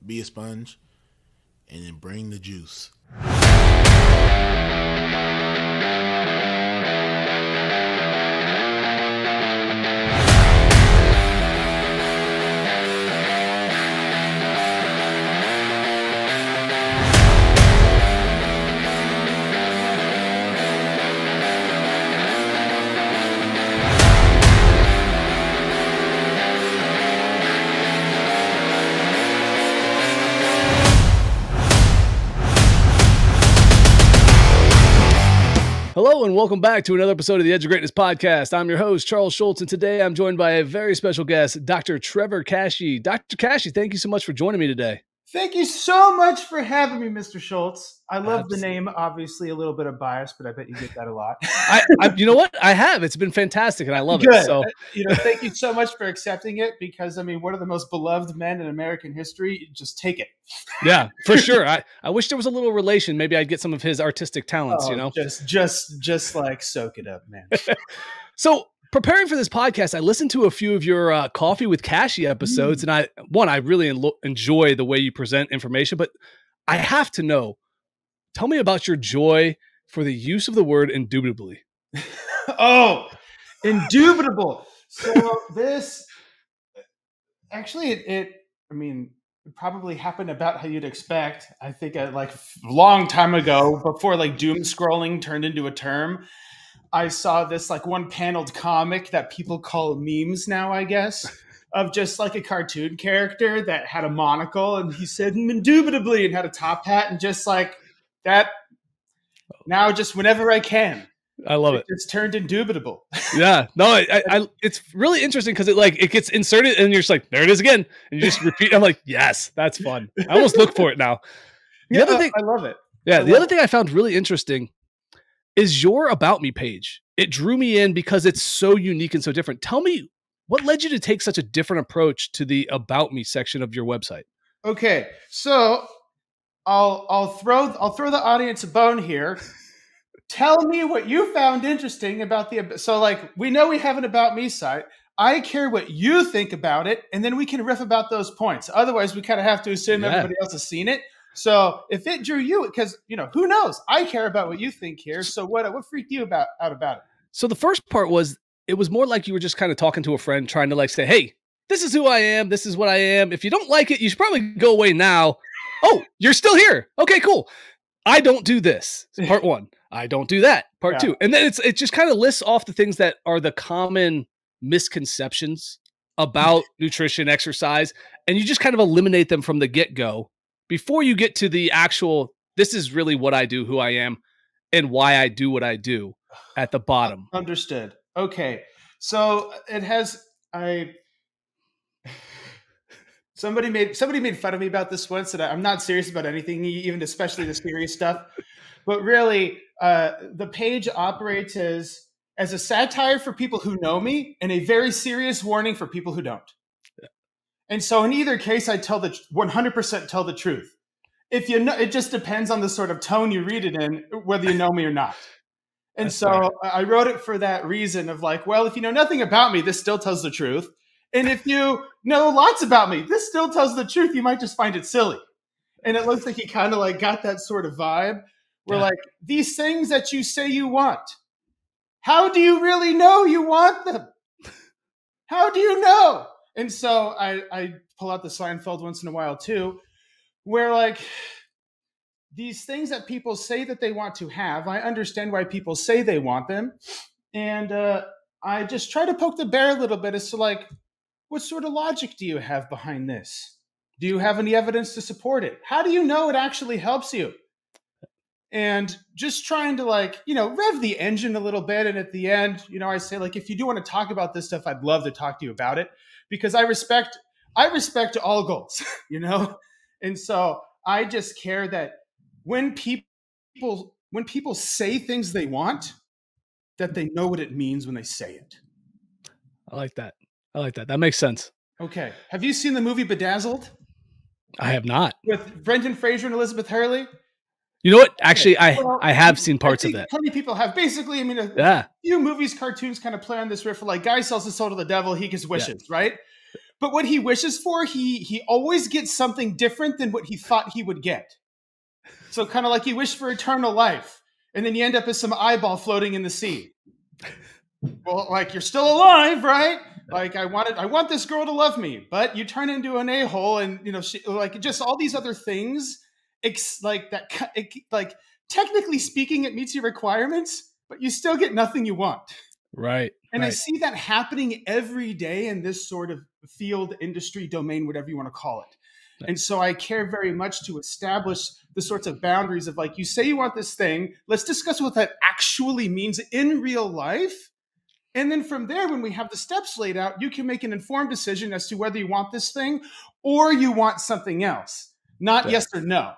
be a sponge, and then bring the juice. Hello and welcome back to another episode of the Edge of Greatness podcast. I'm your host, Charles Schultz, and today I'm joined by a very special guest, Dr. Trevor Kashey. Dr. Kashey, thank you so much for joining me today. Thank you so much for having me, Mr. Schultz. I love the name, obviously a little bit of bias, but I bet you get that a lot. You know what? I have. It's been fantastic, and I love Good. it. So, thank you so much for accepting it because, one of the most beloved men in American history. Just take it. Yeah, for sure. I wish there was a little relation. Maybe I'd get some of his artistic talents, Just like soak it up, man. So, preparing for this podcast, I listened to a few of your Coffee with Kashey episodes, and I really enjoy the way you present information, but I have to know, tell me about your joy for the use of the word indubitably. Oh, indubitable. So this, actually, it probably happened about how you'd expect. I think a long time ago, before doom scrolling turned into a term, I saw this one paneled comic that people call memes now, I guess, of just a cartoon character that had a monocle and he said indubitably and had a top hat and just that. Now, just whenever I can. I love it. It's turned indubitable. Yeah, no, it's really interesting because it gets inserted and you're just like, there it is again. And you just repeat. I'm like, yes, that's fun. I almost look for it now. The other thing, I love it. Yeah. The other thing I found really interesting is your About Me page. It drew me in because it's so unique and so different. Tell me, what led you to take such a different approach to the About Me section of your website? Okay, so I'll throw the audience a bone here. Tell me what you found interesting about we know we have an About Me site. I care what you think about it, and then we can riff about those points. Otherwise, we kind of have to assume everybody else has seen it. So if it drew you, because who knows? I care about what you think here. So what freaked you out about it? So the first part was, it was more like you were just kind of talking to a friend, trying to say, hey, this is who I am. This is what I am. If you don't like it, you should probably go away now. Oh, you're still here. Okay, cool. I don't do this. Part one. I don't do that. Part two. And then it just kind of lists off the things that are the common misconceptions about nutrition, exercise, and you just kind of eliminate them from the get-go before you get to the actual, this is really what I do, who I am, and why I do what I do at the bottom. Understood. Okay. So it has, somebody made fun of me about this once, that I'm not serious about anything, even especially the serious stuff. But really, the page operates as a satire for people who know me and a very serious warning for people who don't. Yeah. And so in either case, I 100% tell the truth. If you know, it just depends on the sort of tone you read it in, whether you know me or not. And that's so fair. I wrote it for that reason of if you know nothing about me, this still tells the truth. And if you know lots about me, this still tells the truth. You might just find it silly. And it looks like he kind of got that sort of vibe where these things that you say you want, how do you really know you want them? How do you know? And so I pull out the Seinfeld once in a while too, where these things that people say that they want to have, I understand why people say they want them. And I just try to poke the bear a little bit as to what sort of logic do you have behind this? Do you have any evidence to support it? How do you know it actually helps you? And just trying to rev the engine a little bit. And at the end, I say if you do want to talk about this stuff, I'd love to talk to you about it because I respect all goals, And so I just care that when people say things they want, that they know what it means when they say it. I like that. That makes sense. Okay. Have you seen the movie Bedazzled? I have not. With Brendan Fraser and Elizabeth Hurley? You know what? Actually, I have seen parts of that. Plenty of people have. Basically, a few movies, cartoons kind of play on this riff. Guy sells his soul to the devil, he gets wishes, right? But what he wishes for, he always gets something different than what he thought he would get. So kind of like you wish for eternal life, and then you end up as some eyeball floating in the sea. Well, like, you're still alive, right? Like, I want this girl to love me, but you turn into an a-hole, and like, just all these other things, like that, like, technically speaking, it meets your requirements, but you still get nothing you want. Right. And I see that happening every day in this sort of field, industry, domain, whatever you want to call it. And so I care very much to establish the sorts of boundaries of, like, you say you want this thing, let's discuss what that actually means in real life. And then from there, when we have the steps laid out, you can make an informed decision as to whether you want this thing or you want something else, not yes or no.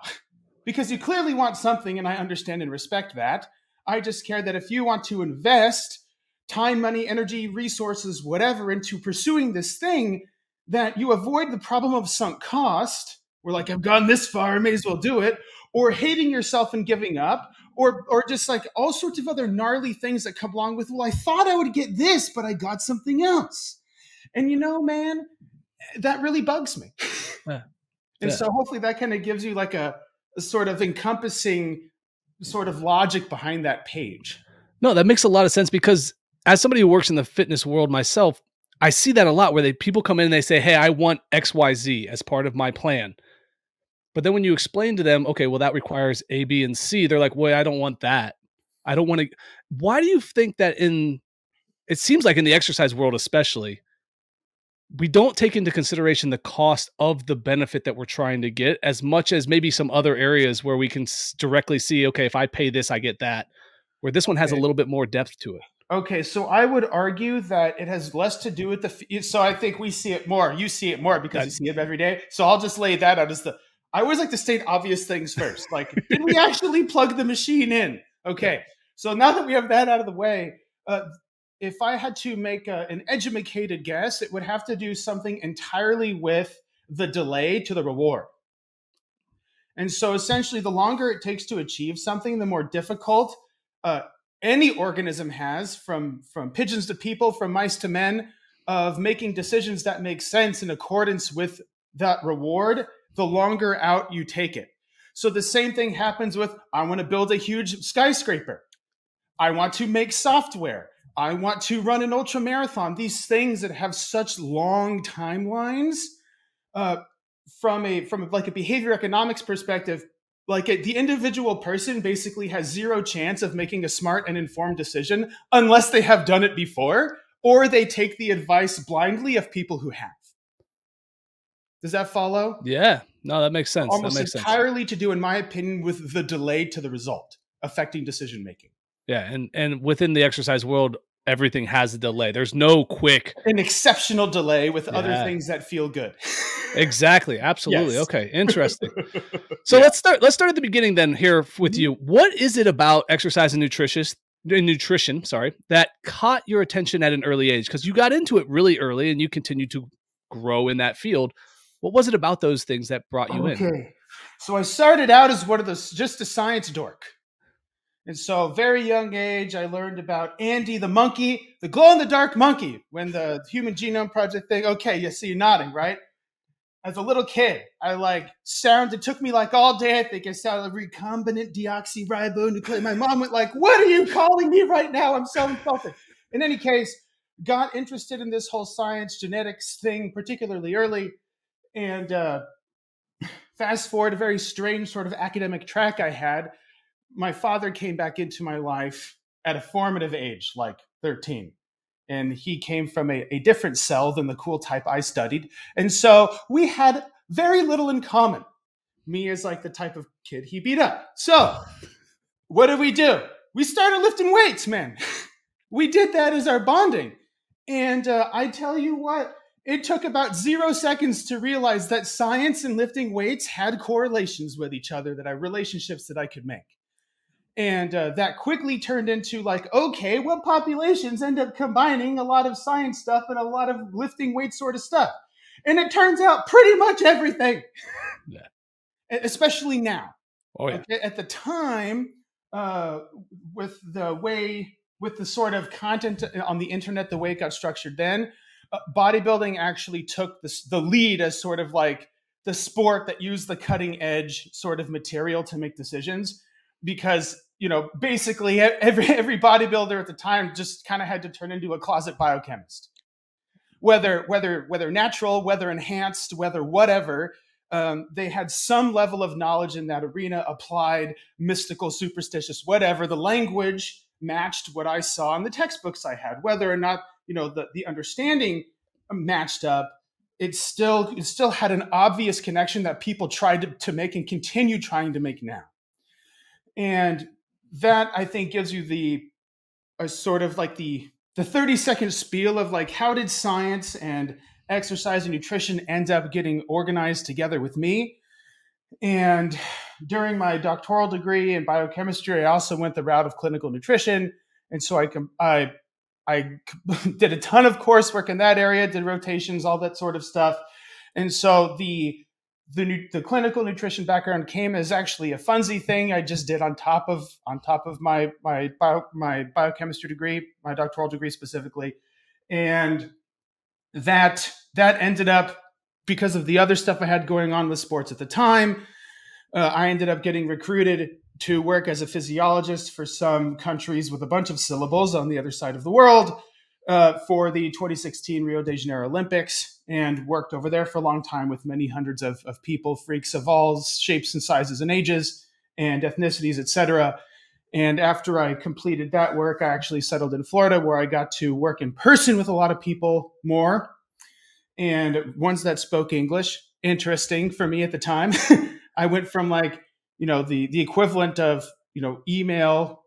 Because you clearly want something, and I understand and respect that. I just care that if you want to invest time, money, energy, resources, whatever, into pursuing this thing, that you avoid the problem of sunk cost, where, like, I've gone this far, I may as well do it, or hating yourself and giving up, or just like all sorts of other gnarly things that come along with, well, I thought I would get this, but I got something else. And man, that really bugs me. And so hopefully that kind of gives you like a sort of encompassing sort of logic behind that page. No, that makes a lot of sense, because as somebody who works in the fitness world myself, I see that a lot where people come in and they say, hey, I want XYZ as part of my plan. But then when you explain to them, okay, well, that requires A, B, and C, they're like, well, I don't want that. I don't want to. Why do you think that it seems like in the exercise world, especially, we don't take into consideration the cost of the benefit that we're trying to get as much as maybe some other areas where we can directly see, okay, if I pay this, I get that, where this one has a little bit more depth to it. Okay, so I would argue that it has less to do with so I think we see it more. You see it more because you see it every day. So I'll just lay that out as I always like to state obvious things first. Like, did we actually plug the machine in? Okay, so now that we have that out of the way, if I had to make an educated guess, it would have to do something entirely with the delay to the reward. And so essentially, the longer it takes to achieve something, the more difficult any organism has, from pigeons to people, from mice to men, of making decisions that make sense in accordance with that reward, the longer out you take it. So the same thing happens with, I want to build a huge skyscraper. I want to make software. I want to run an ultra marathon. These things that have such long timelines, from like a behavior economics perspective, like the individual person basically has zero chance of making a smart and informed decision unless they have done it before, or they take the advice blindly of people who have. Does that follow? Yeah. No, that makes sense. Almost that makes entirely sense. to do, in my opinion, with the delay to the result affecting decision making. Yeah, and within the exercise world, everything has a delay. There's no quick, an exceptional delay with other things that feel good. Exactly. Absolutely. Yes. Okay. Interesting. So let's start at the beginning then here with you. What is it about exercise and nutrition, that caught your attention at an early age? Because you got into it really early and you continue to grow in that field. What was it about those things that brought you in? So I started out as just a science dork. And so very young age, I learned about Andy the monkey, the glow-in-the-dark monkey, when the Human Genome Project thing. Okay, you see you nodding, right? As a little kid, it took me like all day. I think I sounded like recombinant deoxyribonucleic. My mom went like, what are you calling me right now? I'm so insulted. In any case, got interested in this whole science, genetics thing, particularly early. And fast forward, a very strange sort of academic track I had. My father came back into my life at a formative age, like 13. And he came from a different cell than the cool type I studied. And so we had very little in common. Me as like the type of kid he beat up. So what did? We started lifting weights, man. We did that as our bonding. And I tell you what, it took about 0 seconds to realize that science and lifting weights had correlations with each other, relationships that I could make. And that quickly turned into like, okay, what populations end up combining a lot of science stuff and a lot of lifting weight sort of stuff? And it turns out pretty much everything, especially now. Oh, yeah. Okay? At the time, with the sort of content on the internet, the way it got structured then, bodybuilding actually took the lead as sort of like the sport that used the cutting edge sort of material to make decisions, because basically every bodybuilder at the time just kind of had to turn into a closet biochemist, whether natural, whether enhanced, whether whatever. They had some level of knowledge in that arena, applied, mystical, superstitious, whatever. The language matched what I saw in the textbooks I had. Whether or not the understanding matched up, it still had an obvious connection that people tried to make and continue trying to make now. And that, I think, gives you a sort of like the 30-second spiel of like, how did science and exercise and nutrition end up getting organized together with me. And during my doctoral degree in biochemistry, I also went the route of clinical nutrition. And so I did a ton of coursework in that area, did rotations, all that sort of stuff. And so the clinical nutrition background came as actually a funsy thing I just did on top of my biochemistry degree, my doctoral degree specifically. And that ended up, because of the other stuff I had going on with sports at the time, I ended up getting recruited to work as a physiologist for some countries with a bunch of syllables on the other side of the world for the 2016 Rio de Janeiro Olympics, and worked over there for a long time with many hundreds of people, freaks of all shapes and sizes and ages and ethnicities, etc. And after I completed that work, I actually settled in Florida, where I got to work in person with a lot of people more, and ones that spoke English. Interesting for me at the time. I went from like, the equivalent of, email,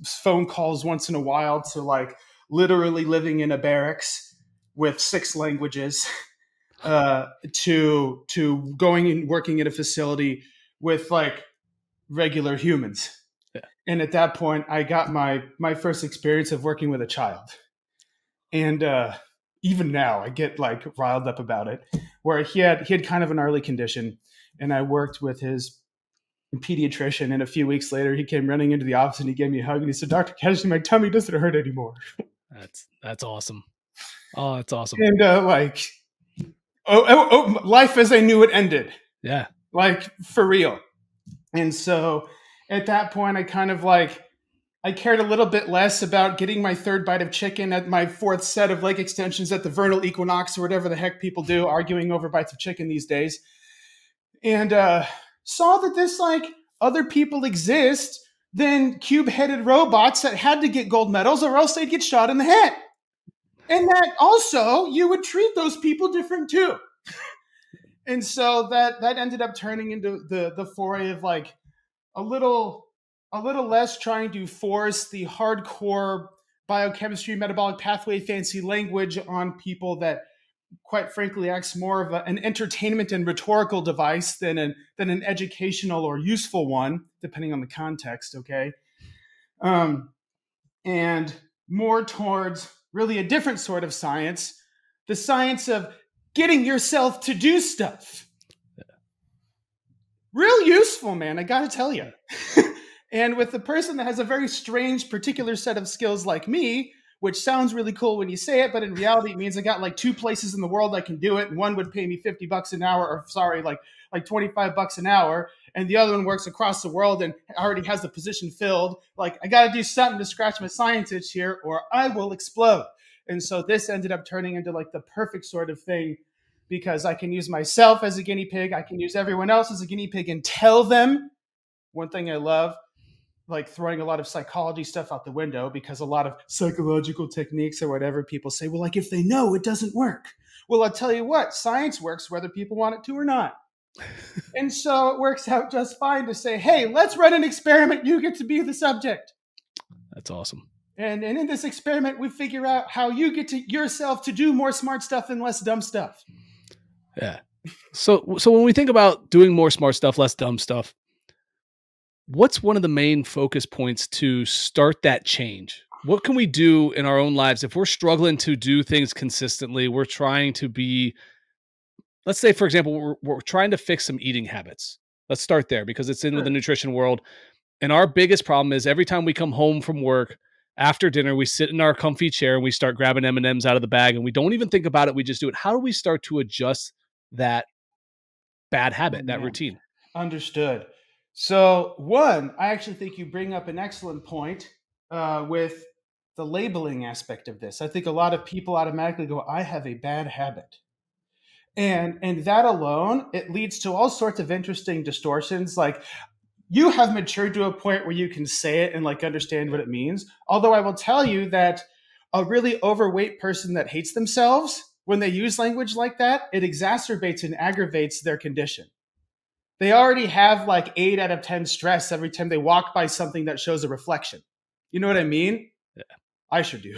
phone calls once in a while, to like literally living in a barracks with 6 languages, to going and working at a facility with like regular humans. Yeah. And at that point, I got my first experience of working with a child. And even now, I get like riled up about it, where he had kind of an early condition, and I worked with his pediatrician. And a few weeks later, he came running into the office and he gave me a hug and he said, "Dr. Kashey, my tummy doesn't hurt anymore." That's awesome. Oh, that's awesome. And life as I knew it ended. Yeah. Like, for real. And so at that point, I kind of like, I cared a little bit less about getting my 3rd bite of chicken at my 4th set of leg extensions at the vernal equinox, or whatever the heck people do, arguing over bites of chicken these days. And saw that this, like, other people exist than cube-headed robots that had to get gold medals or else they'd get shot in the head. And that also you would treat those people different too. And so that ended up turning into the foray of like a little less trying to force the hardcore biochemistry, metabolic pathway, fancy language on people that, quite frankly, acts more of an entertainment and rhetorical device than an educational or useful one, depending on the context. Okay. And more towards really a different sort of science, the science of getting yourself to do stuff. Real useful, man, I gotta tell you. And with the person that has a very strange particular set of skills like me, which sounds really cool when you say it, but in reality it means I got like 2 places in the world I can do it, and one would pay me $50 an hour, or sorry, like $25 an hour, and the other one works across the world and already has the position filled. Like, I got to do something to scratch my science itch here, or I will explode. And so this ended up turning into like the perfect sort of thing, because I can use myself as a guinea pig. I can use everyone else as a guinea pig and tell them. One thing I love, like throwing a lot of psychology stuff out the window, because a lot of psychological techniques or whatever, people say, well, like, if they know, it doesn't work. Well, I'll tell you what, science works whether people want it to or not. And so it works out just fine to say, hey, let's run an experiment. You get to be the subject. That's awesome. And in this experiment, we figure out how you get to yourself to do more smart stuff and less dumb stuff. Yeah. So when we think about doing more smart stuff, less dumb stuff, what's one of the main focus points to start that change? What can we do in our own lives if we're struggling to do things consistently? We're trying to be, let's say, for example, we're trying to fix some eating habits. Let's start there, because it's in the nutrition world. And our biggest problem is every time we come home from work, after dinner, we sit in our comfy chair and we start grabbing M&Ms out of the bag, and we don't even think about it. We just do it. How do we start to adjust that bad habit, that routine? Understood. So one, I actually think you bring up an excellent point with the labeling aspect of this. I think a lot of people automatically go, I have a bad habit. And that alone, it leads to all sorts of interesting distortions. Like, you have matured to a point where you can say it and like understand what it means. Although I will tell you that a really overweight person that hates themselves, when they use language like that, it exacerbates and aggravates their condition. They already have like 8 out of 10 stress every time they walk by something that shows a reflection. You know what I mean? Yeah. I should do.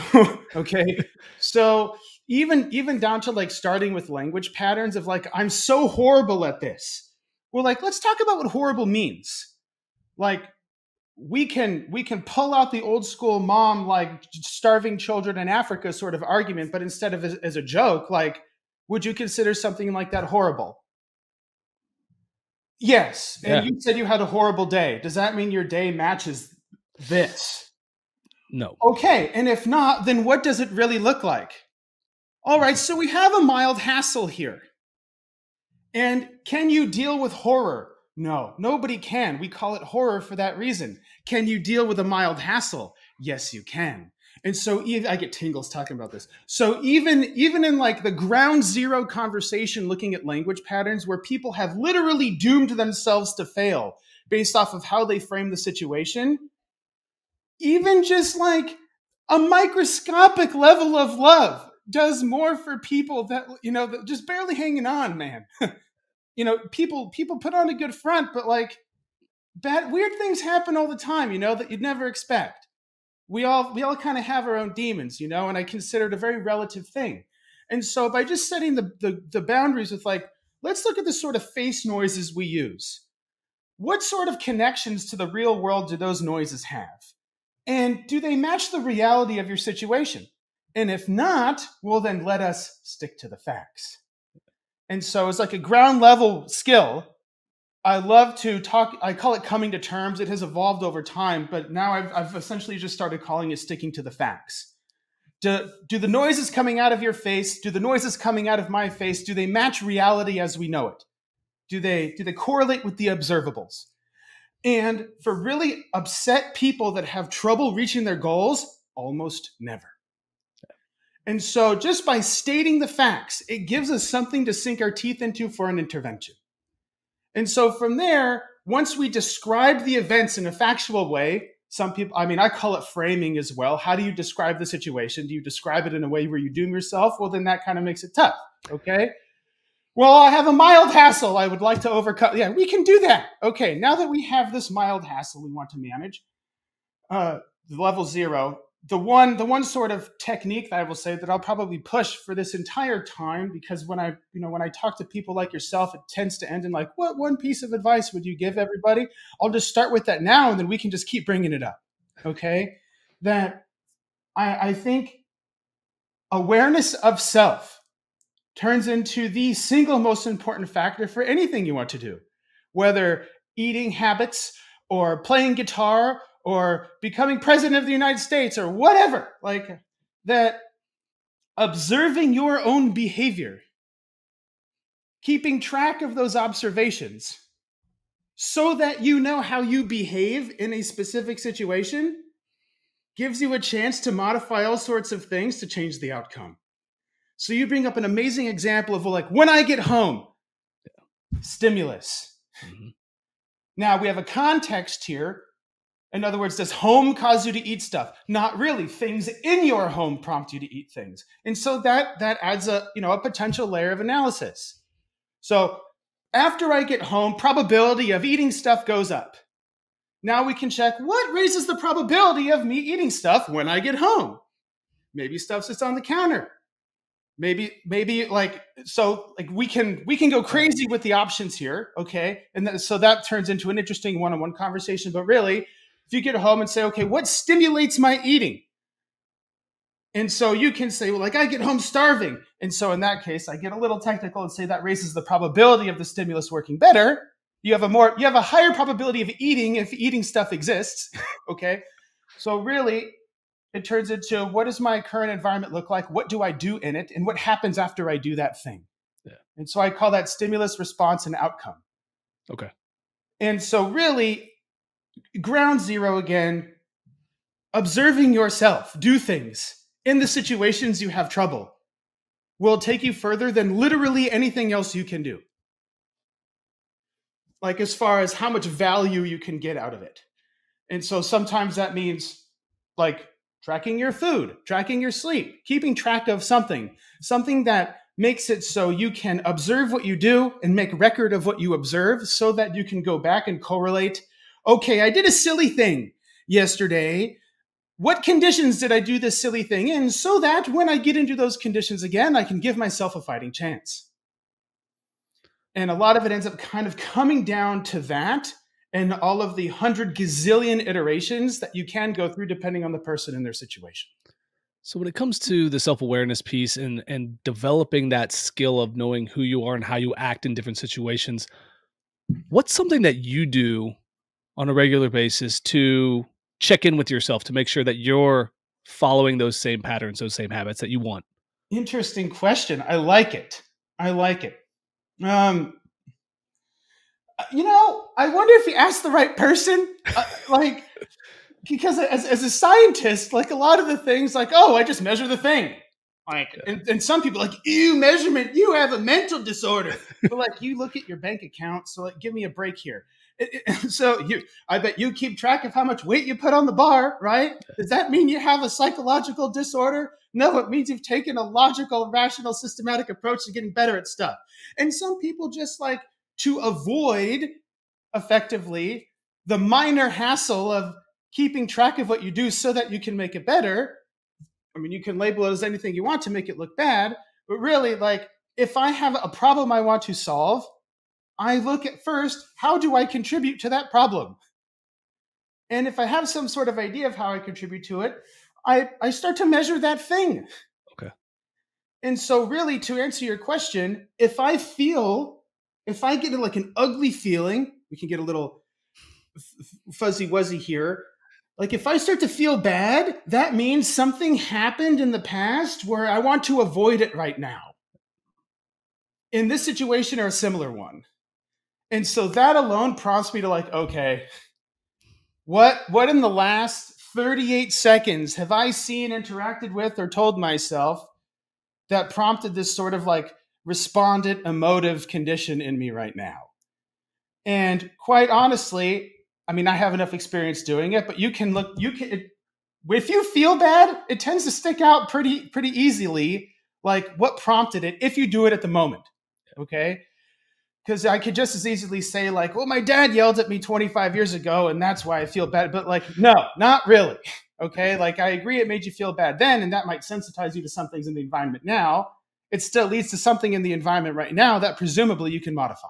Okay. So even down to like starting with language patterns of like, I'm so horrible at this. Well, like, let's talk about what horrible means. Like, we can pull out the old school mom, like starving children in Africa sort of argument, but instead of as a joke, like, would you consider something like that horrible? Yes. And you said you had a horrible day. Does that mean your day matches this? No. Okay. And if not, then what does it really look like? All right. So we have a mild hassle here. And can you deal with horror? No, nobody can. We call it horror for that reason. Can you deal with a mild hassle? Yes, you can. And so I get tingles talking about this. So even in like the ground zero conversation, looking at language patterns where people have literally doomed themselves to fail based off of how they frame the situation, even just like a microscopic level of love does more for people that, that just barely hanging on, man. People put on a good front, but like weird things happen all the time, that you'd never expect. We all kind of have our own demons, and I consider it a very relative thing. And so by just setting the boundaries with like, let's look at the sort of face noises we use. What sort of connections to the real world do those noises have? And do they match the reality of your situation? And if not, well, then let us stick to the facts. And so it's like a ground level skill. I love to talk. I call it coming to terms. It has evolved over time, but now I've essentially just started calling it sticking to the facts. Do the noises coming out of your face, do the noises coming out of my face, do they match reality as we know it? Do they correlate with the observables? And for really upset people that have trouble reaching their goals, almost never. And so just by stating the facts, it gives us something to sink our teeth into for an intervention. And so from there, once we describe the events in a factual way, some people, I call it framing as well. How do you describe the situation? Do you describe it in a way where you doom yourself? Well, then that kind of makes it tough. Okay. Well, I have a mild hassle I would like to overcome. Yeah, we can do that. Okay. Now that we have this mild hassle we want to manage, the level 0, the one sort of technique that I will say that I'll probably push for this entire time, because when I talk to people like yourself, it tends to end in like, what one piece of advice would you give everybody? I'll just start with that now, and then we can just keep bringing it up. Okay. That I think awareness of self turns into the single most important factor for anything you want to do, whether eating habits or playing guitar or becoming president of the United States or whatever. Like that, observing your own behavior, keeping track of those observations so that you know how you behave in a specific situation gives you a chance to modify all sorts of things to change the outcome. So you bring up an amazing example of like, when I get home, stimulus. Mm-hmm. Now we have a context here. In other words, does home cause you to eat stuff? Not really. Things in your home prompt you to eat things. And so that adds a potential layer of analysis. So after I get home, probability of eating stuff goes up. Now we can check what raises the probability of me eating stuff when I get home. Maybe stuff sits on the counter. Maybe we can go crazy with the options here. Okay. And so that turns into an interesting one-on-one conversation, but really, if you get home and say, okay, what stimulates my eating? And so you can say, well, like I get home starving. And so in that case, I get a little technical and say that raises the probability of the stimulus working better. You have a higher probability of eating if eating stuff exists. Okay. So really, it turns into, what does my current environment look like? What do I do in it? And what happens after I do that thing? Yeah. And so I call that stimulus, response, and outcome. Okay. And so really, ground zero again, observing yourself do things in the situations you have trouble will take you further than literally anything else you can do. Like as far as how much value you can get out of it. And so sometimes that means like tracking your food, tracking your sleep, keeping track of something that makes it so you can observe what you do and make record of what you observe so that you can go back and correlate. Okay, I did a silly thing yesterday. What conditions did I do this silly thing in so that when I get into those conditions again, I can give myself a fighting chance? And a lot of it ends up kind of coming down to that and all of the 100 gazillion iterations that you can go through depending on the person and their situation. So when it comes to the self-awareness piece and developing that skill of knowing who you are and how you act in different situations, what's something that you do on a regular basis to check in with yourself to make sure that you're following those same patterns, those same habits that you want? Interesting question. I like it. I like it. I wonder if you asked the right person. Because as a scientist, like a lot of the things, like, oh, I just measure the thing. Like, and some people like, ew, measurement, you have a mental disorder. But like, you look at your bank account, so like, give me a break here. I bet you keep track of how much weight you put on the bar, right? Does that mean you have a psychological disorder? No, it means you've taken a logical, rational, systematic approach to getting better at stuff. And some people just like to avoid effectively the minor hassle of keeping track of what you do so that you can make it better. I mean, you can label it as anything you want to make it look bad, but really, like, if I have a problem I want to solve, I look at first, how do I contribute to that problem? And if I have some sort of idea of how I contribute to it, I start to measure that thing. Okay. And so really, to answer your question, if I get like an ugly feeling, we can get a little fuzzy wuzzy here. Like if I start to feel bad, that means something happened in the past where I want to avoid it right now. In this situation or a similar one. And so that alone prompts me to like, okay, what in the last 38 seconds have I seen, interacted with, or told myself that prompted this sort of like respondent emotive condition in me right now? And quite honestly, I mean, I have enough experience doing it, but if you feel bad, it tends to stick out pretty easily, like what prompted it, if you do it at the moment. Okay. Because I could just as easily say like, well, my dad yelled at me 25 years ago and that's why I feel bad. But like, no, not really. Okay. Like I agree it made you feel bad then, and that might sensitize you to some things in the environment now. It still leads to something in the environment right now that presumably you can modify.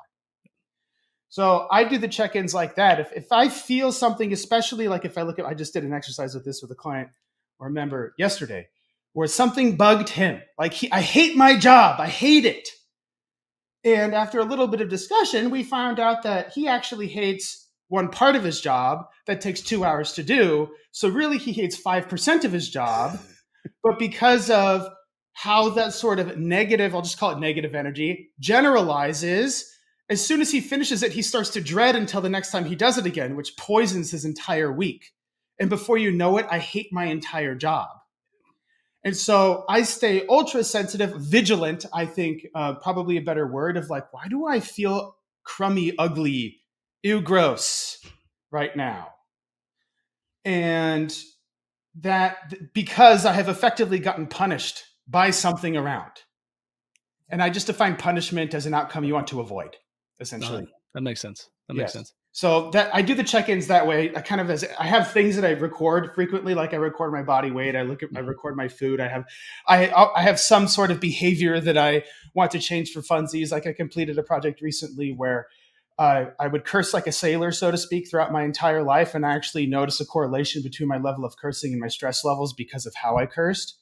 So I do the check-ins like that. If I feel something, especially like if I just did an exercise with a client or a member yesterday, where something bugged him. Like I hate my job. I hate it. And after a little bit of discussion, we found out that he actually hates one part of his job that takes 2 hours to do. So really he hates 5% of his job. But because of how that sort of negative, I'll just call it negative energy, generalizes, as soon as he finishes it, he starts to dread until the next time he does it again, which poisons his entire week. And before you know it, I hate my entire job. And so I stay ultra sensitive, vigilant, I think, probably a better word, of like, why do I feel crummy, ugly, ew, gross right now? And that because I have effectively gotten punished by something around. And I just define punishment as an outcome you want to avoid. Essentially. That makes sense. That makes sense. So that I do the check-ins that way. I have things that I record frequently, like I record my body weight. I record my food. I have some sort of behavior that I want to change for funsies. Like I completed a project recently where I would curse like a sailor, so to speak, throughout my entire life. And I actually noticed a correlation between my level of cursing and my stress levels because of how I cursed.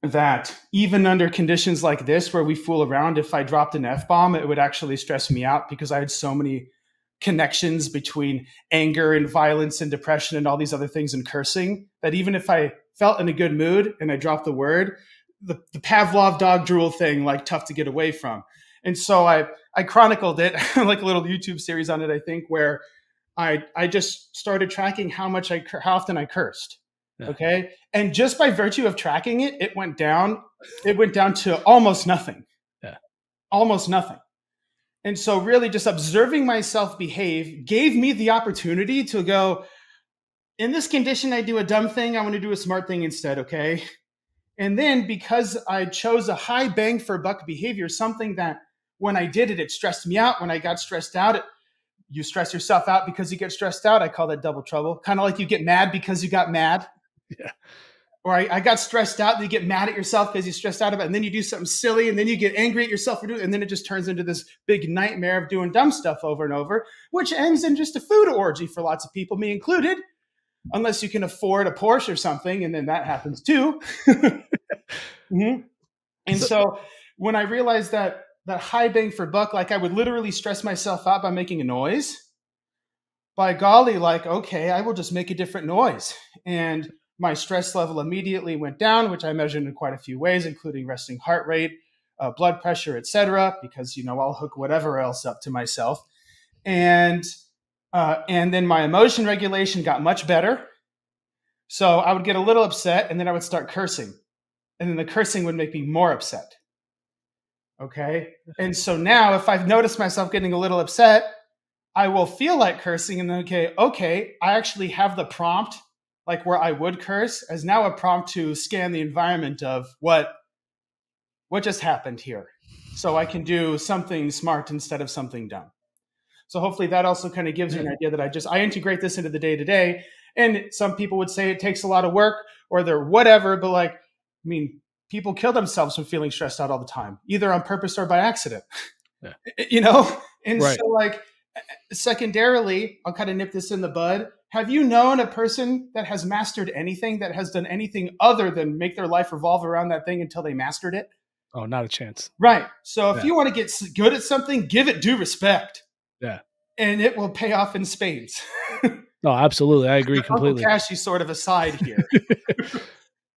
That even under conditions like this where we fool around, if I dropped an F-bomb, it would actually stress me out because I had so many connections between anger and violence and depression and all these other things and cursing, that even if I felt in a good mood and I dropped the word, the Pavlov dog drool thing, like tough to get away from. And so I chronicled it, like a little YouTube series on it, I think, where I just started tracking how often I cursed. Yeah. Okay. And just by virtue of tracking it, it went down to almost nothing. Yeah. Almost nothing. And so really just observing myself behave gave me the opportunity to go, in this condition, I do a dumb thing. I want to do a smart thing instead. Okay. And then because I chose a high bang for buck behavior, something that when I did it, it stressed me out. When I got stressed out, you stress yourself out because you get stressed out. I call that double trouble. Kind of like you get mad because you got mad. Yeah. Or I got stressed out, and you get mad at yourself because you stressed out about it, and then you do something silly, and then you get angry at yourself for doing it, and then it just turns into this big nightmare of doing dumb stuff over and over, which ends in just a food orgy for lots of people, me included, unless you can afford a Porsche or something, and then that happens too. Mm-hmm. And so when I realized that high bang for buck, like I would literally stress myself out by making a noise, by golly, like, okay, I will just make a different noise. And my stress level immediately went down, which I measured in quite a few ways, including resting heart rate, blood pressure, etc. Because, I'll hook whatever else up to myself. And then my emotion regulation got much better. So I would get a little upset, and then I would start cursing. And then the cursing would make me more upset. Okay? And so now if I've noticed myself getting a little upset, I will feel like cursing, and then, okay, I actually have the prompt, like where I would curse, as now a prompt to scan the environment of what just happened here. So I can do something smart instead of something dumb. So hopefully that also kind of gives you an idea that I integrate this into the day-to-day. And some people would say it takes a lot of work or they're whatever, but people kill themselves from feeling stressed out all the time, either on purpose or by accident. Yeah. And right. So secondarily, I'll kind of nip this in the bud. Have you known a person that has mastered anything, that has done anything other than make their life revolve around that thing until they mastered it? Oh, not a chance. Right. So if you want to get good at something, give it due respect. Yeah. And it will pay off in spades. No, absolutely. I agree completely. Uncle Kashey sort of aside here.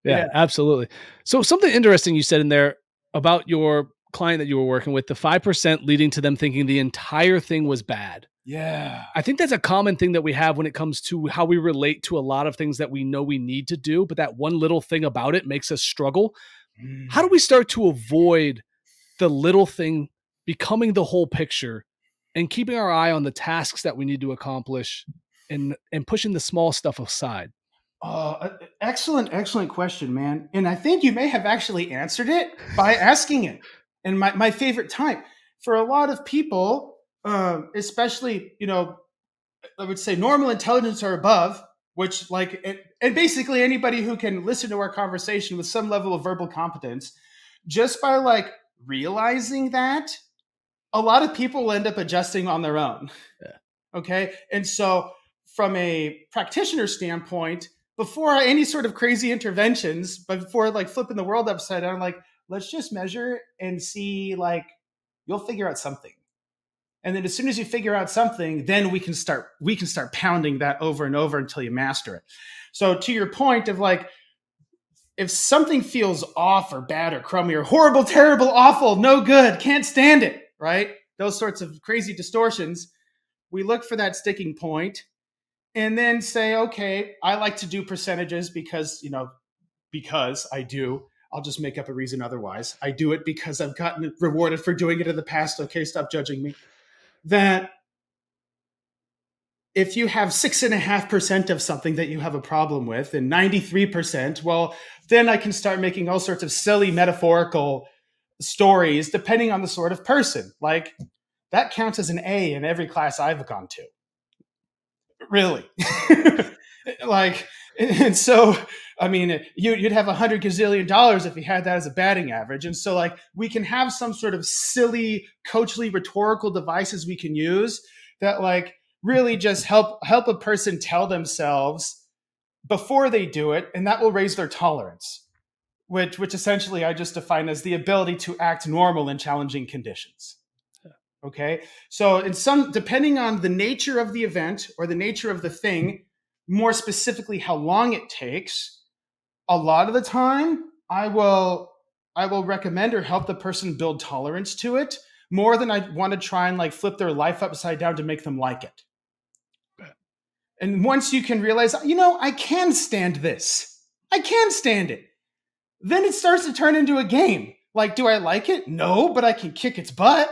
Yeah, absolutely. So something interesting you said in there about your client that you were working with, the 5% leading to them thinking the entire thing was bad. Yeah. I think that's a common thing that we have when it comes to how we relate to a lot of things that we know we need to do, but that one little thing about it makes us struggle. How do we start to avoid the little thing becoming the whole picture and keeping our eye on the tasks that we need to accomplish and pushing the small stuff aside? Excellent question, man. And I think you may have actually answered it by asking it. And my favorite type for a lot of people, especially, I would say normal intelligence or above, which and basically anybody who can listen to our conversation with some level of verbal competence, just by realizing that, a lot of people will end up adjusting on their own. Yeah. Okay. And so from a practitioner standpoint, before any sort of crazy interventions, but before flipping the world upside down, let's just measure and see, you'll figure out something. And then as soon as you figure out something, then we can start pounding that over and over until you master it. So to your point of if something feels off or bad or crummy or horrible, terrible, awful, no good, can't stand it, right? Those sorts of crazy distortions, we look for that sticking point and then say, okay, I like to do percentages because I do. I'll just make up a reason otherwise. I do it because I've gotten rewarded for doing it in the past. Okay, stop judging me. That if you have 6.5% of something that you have a problem with and 93%, well, then I can start making all sorts of silly metaphorical stories depending on the sort of person. That counts as an A in every class I've gone to. Really. And so, you'd have $100 gazillion if you had that as a batting average. And so we can have some sort of silly, coachly, rhetorical devices we can use that really just help a person tell themselves before they do it. And that will raise their tolerance, which essentially I just define as the ability to act normal in challenging conditions. Okay. So depending on the nature of the event or the nature of the thing, more specifically how long it takes, a lot of the time I will recommend or help the person build tolerance to it more than I want to try and like flip their life upside down to make them like it. And once you can realize, I can stand this. I can stand it. Then it starts to turn into a game. Like, do I like it? No, but I can kick its butt.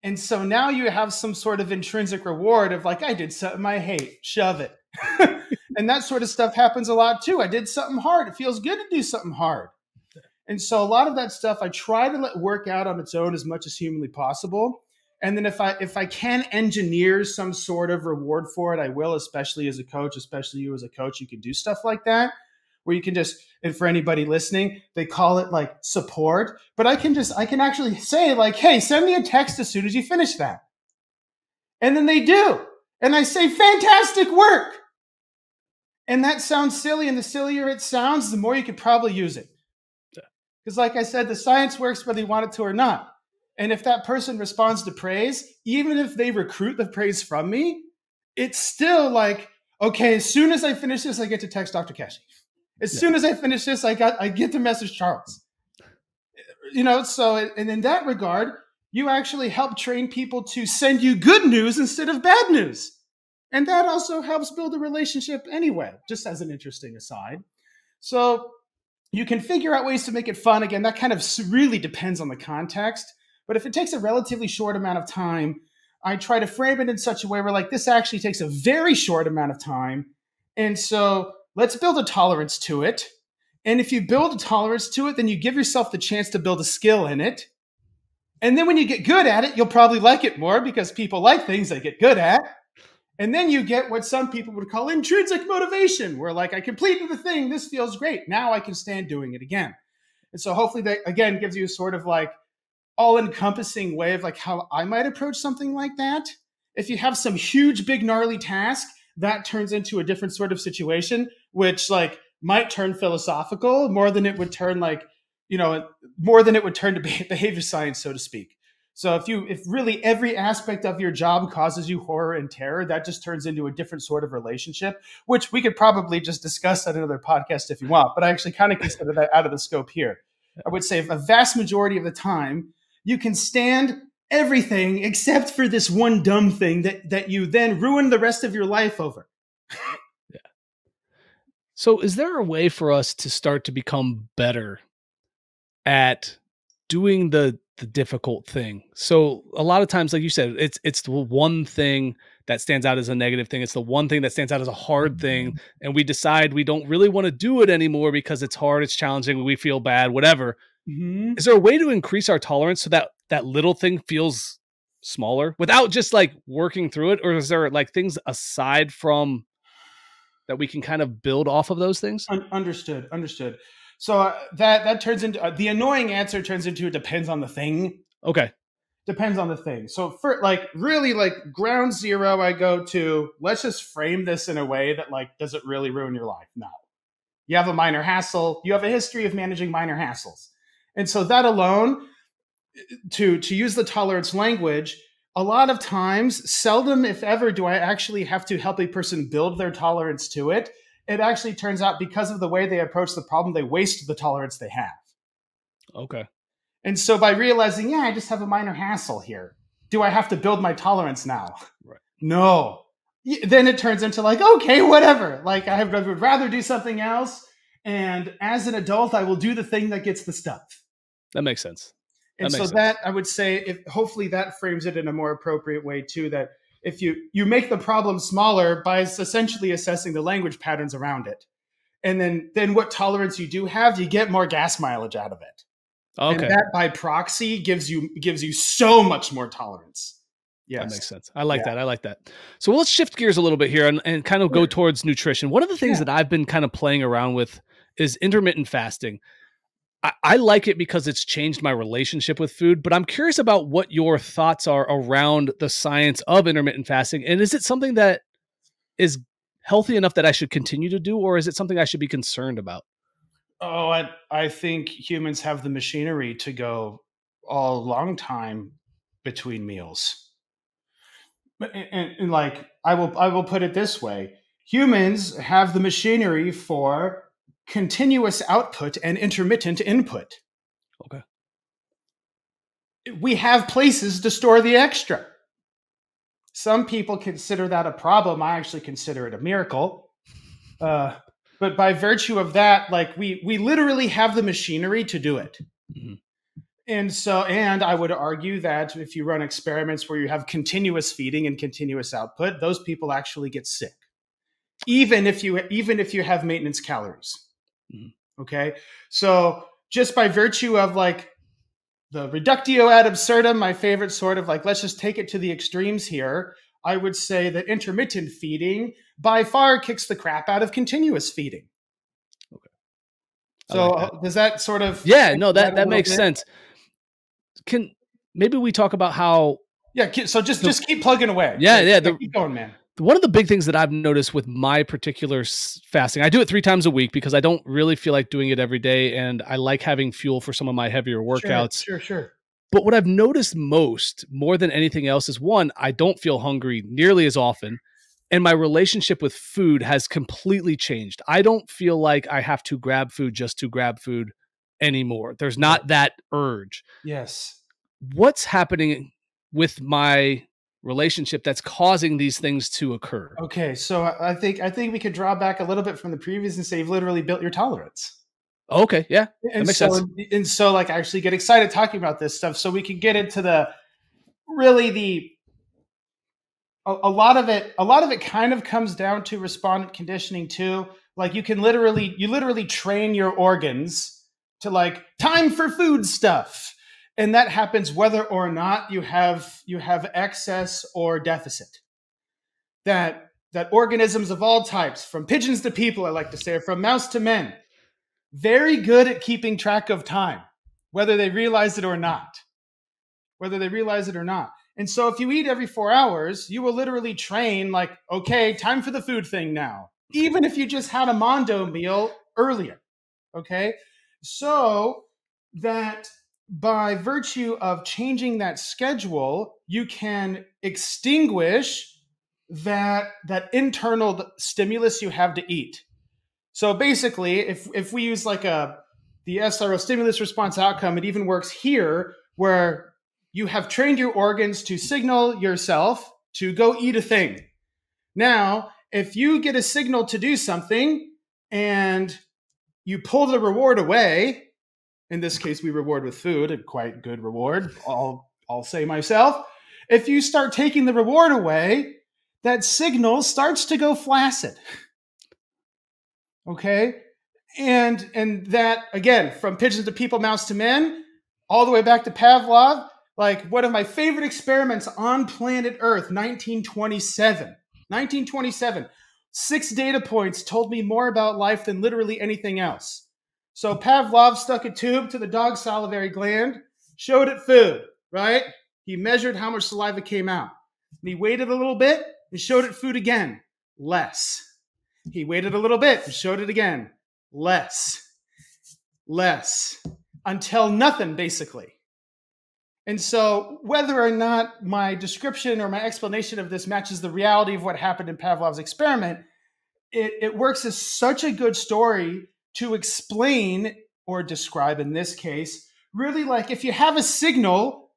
And so now you have some sort of intrinsic reward of like, I did something I hate, shove it. And that sort of stuff happens a lot too. I did something hard. It feels good to do something hard. And so a lot of that stuff I try to let work out on its own as much as humanly possible. And then if I can engineer some sort of reward for it, I will, especially as a coach, especially you as a coach, you can do stuff like that where you can just, and for anybody listening, they call it like support, but I can actually say like, hey, send me a text as soon as you finish that. And then they do. And I say, fantastic work. And that sounds silly. And the sillier it sounds, the more you could probably use it. Because like I said, the science works whether you want it to or not. And if that person responds to praise, even if they recruit the praise from me, it's still like, okay, as soon as I finish this, I get to text Dr. Kashey. As soon as I finish this, I get to message Charles. So and in that regard, you actually help train people to send you good news instead of bad news. And that also helps build a relationship anyway, just as an interesting aside. So you can figure out ways to make it fun. Again, that kind of really depends on the context. But if it takes a relatively short amount of time, I try to frame it in such a way where like this actually takes a very short amount of time. And so let's build a tolerance to it. And if you build a tolerance to it, then you give yourself the chance to build a skill in it. And then when you get good at it, you'll probably like it more because people like things they get good at. And then you get what some people would call intrinsic motivation, where like I completed the thing, this feels great. Now I can stand doing it again. And so hopefully that, again, gives you a sort of like all-encompassing way of like how I might approach something like that. If you have some huge, big, gnarly task, that turns into a different sort of situation, which like might turn philosophical more than it would turn more than it would turn to behavior science, so to speak. So if really every aspect of your job causes you horror and terror, that just turns into a different sort of relationship, which we could probably just discuss on another podcast if you want. But I actually kind of consider that out of the scope here. I would say a vast majority of the time, you can stand everything except for this one dumb thing that you then ruin the rest of your life over. Yeah. So is there a way for us to start to become better at doing the difficult thing? So a lot of times, like you said, it's the one thing that stands out as a negative thing. It's the one thing that stands out as a hard thing. And we decide we don't really want to do it anymore because it's hard, it's challenging, we feel bad, whatever. Mm-hmm. Is there a way to increase our tolerance so that little thing feels smaller without just like working through it? Or is there like things aside from that we can kind of build off of those things? Understood. So that turns into the annoying answer turns into it depends on the thing. Okay. Depends on the thing. So for like really like ground zero, I go to, let's just frame this in a way that like, does it really ruin your life? No. You have a minor hassle. You have a history of managing minor hassles. And so that alone, to use the tolerance language, a lot of times, seldom if ever do I actually have to help a person build their tolerance to it. It actually turns out because of the way they approach the problem, they waste the tolerance they have. Okay. And so by realizing, I just have a minor hassle here. Do I have to build my tolerance now? Right. No. Then it turns into like, okay, whatever. Like I would rather do something else. And as an adult, I will do the thing that gets the stuff. That makes sense. And so that I would say, hopefully that frames it in a more appropriate way too, that if you make the problem smaller by essentially assessing the language patterns around it. And then what tolerance you do have, you get more gas mileage out of it. Okay. And that by proxy gives you so much more tolerance. Yes. That makes sense. I like that. I like that. So let's shift gears a little bit here and kind of go towards nutrition. One of the things that I've been kind of playing around with is intermittent fasting. I like it because it's changed my relationship with food, but I'm curious about what your thoughts are around the science of intermittent fasting. And is it something that is healthy enough that I should continue to do, or is it something I should be concerned about? Oh, I think humans have the machinery to go a long time between meals. And like, I will put it this way. Humans have the machinery for continuous output and intermittent input. Okay. We have places to store the extra. Some people consider that a problem. I actually consider it a miracle. But by virtue of that, like we literally have the machinery to do it. Mm-hmm. And I would argue that if you run experiments where you have continuous feeding and continuous output, those people actually get sick, even if you have maintenance calories. Mm-hmm. Okay, so just by virtue of like the reductio ad absurdum, my favorite sort of like, let's just take it to the extremes here, I would say that intermittent feeding by far kicks the crap out of continuous feeding. Okay. So like does that sort of... Yeah, no, that makes sense. Can maybe we talk about how... Yeah, so just keep plugging away. Yeah. Keep going, man. One of the big things that I've noticed with my particular fasting, I do it 3 times a week because I don't really feel like doing it every day, and I like having fuel for some of my heavier workouts. Sure. But what I've noticed more than anything else is, one, I don't feel hungry nearly as often, and my relationship with food has completely changed. I don't feel like I have to grab food just to grab food anymore. There's not that urge. Yes. What's happening with my relationship that's causing these things to occur? Okay, so I think we could draw back a little bit from the previous and say you've literally built your tolerance. Okay, yeah, that makes sense. And so like I actually get excited talking about this stuff, so we can get into a lot of it kind of comes down to respondent conditioning too. Like you literally train your organs to like time for food stuff. And that happens whether or not you have excess or deficit. That organisms of all types, from pigeons to people, I like to say, or from mouse to men, very good at keeping track of time, whether they realize it or not. And so if you eat every 4 hours, you will literally train like, okay, time for the food thing now, even if you just had a Mondo meal earlier. Okay. So that by virtue of changing that schedule, you can extinguish that internal stimulus you have to eat. So basically, if we use like the SRO, stimulus response outcome, it even works here where you have trained your organs to signal yourself to go eat a thing. Now, if you get a signal to do something and you pull the reward away, in this case, we reward with food, a quite good reward, I'll say myself. If you start taking the reward away, that signal starts to go flaccid. Okay? And that, again, from pigeons to people, mouse to men, all the way back to Pavlov, like one of my favorite experiments on planet Earth, 1927. 6 data points told me more about life than literally anything else. So Pavlov stuck a tube to the dog's salivary gland, showed it food, right? He measured how much saliva came out. And he waited a little bit and showed it food again. Less. He waited a little bit and showed it again. Less. Until nothing, basically. And so whether or not my description or my explanation of this matches the reality of what happened in Pavlov's experiment, it works as such a good story to explain or describe, in this case, really like if you have a signal